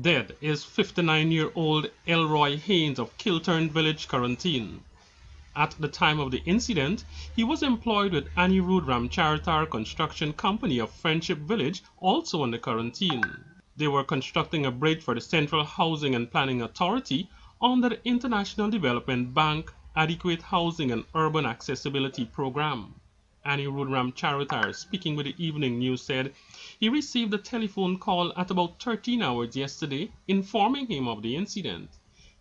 Dead is 59-year-old Elroy Haynes of Kilturn Village quarantine. At the time of the incident, he was employed with Anirudh Ramcharitar Construction Company of Friendship Village, also under quarantine. They were constructing a bridge for the Central Housing and Planning Authority under the International Development Bank Adequate Housing and Urban Accessibility Program. Anirudh Ramcharitar, speaking with the Evening News, said he received a telephone call at about 13 hours yesterday informing him of the incident.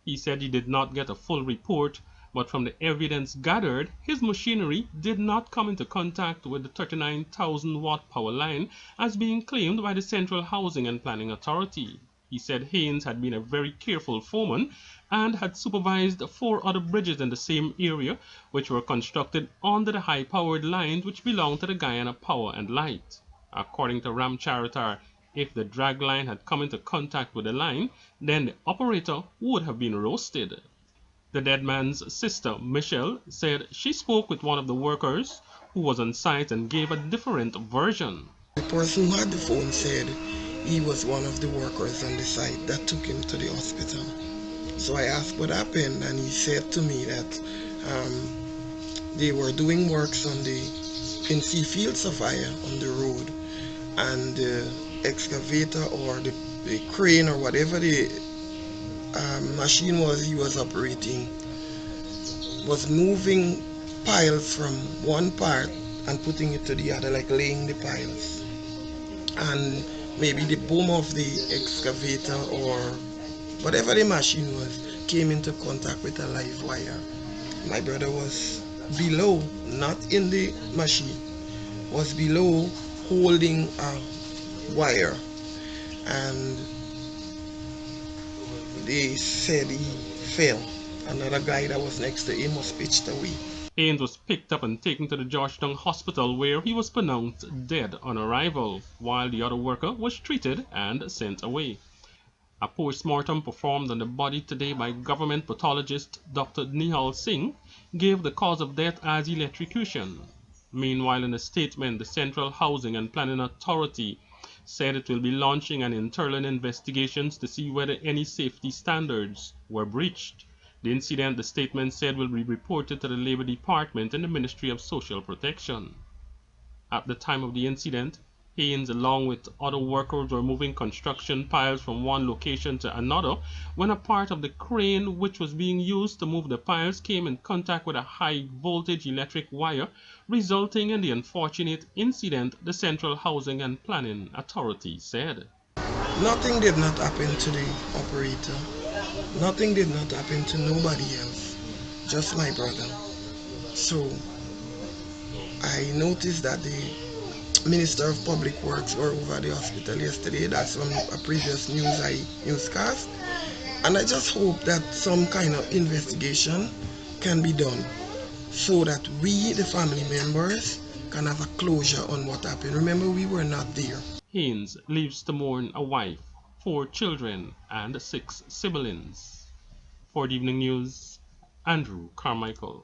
He said he did not get a full report, but from the evidence gathered, his machinery did not come into contact with the 39,000-watt power line as being claimed by the Central Housing and Planning Authority. He said Haynes had been a very careful foreman and had supervised 4 other bridges in the same area which were constructed under the high-powered lines which belonged to the Guyana Power and Light. According to Ramcharitar, if the drag line had come into contact with the line, then the operator would have been roasted. The dead man's sister, Michelle, said she spoke with one of the workers who was on site and gave a different version. The person who had the phone said he was one of the workers on the site that took him to the hospital. So I asked what happened, and he said to me that they were doing works on the NC Fields of Fire on the road, and the excavator or the crane or whatever the machine was he was operating was moving piles from one part and putting it to the other, like laying the piles, and maybe the boom of the excavator or whatever the machine was came into contact with a live wire. My brother was below, not in the machine, was below holding a wire, and they said he fell. Another guy that was next to him was pitched away. Haynes was picked up and taken to the Georgetown Hospital where he was pronounced dead on arrival, while the other worker was treated and sent away. A post-mortem performed on the body today by government pathologist Dr. Nihal Singh gave the cause of death as electrocution. Meanwhile, in a statement, the Central Housing and Planning Authority said it will be launching an internal investigation to see whether any safety standards were breached. The incident, the statement said, will be reported to the Labor Department and the Ministry of Social Protection. At the time of the incident, Haynes, along with other workers, were moving construction piles from one location to another when a part of the crane which was being used to move the piles came in contact with a high-voltage electric wire, resulting in the unfortunate incident, the Central Housing and Planning Authority said. Nothing did not happen to the operator. Nothing did not happen to nobody else, just my brother. So I noticed that the Minister of Public Works were over the hospital yesterday. That's from a previous newscast. And I just hope that some kind of investigation can be done so that we, the family members, can have a closure on what happened. Remember, we were not there. Haynes leaves to mourn a wife, 4 children, and 6 siblings. For the Evening News, Andrew Carmichael.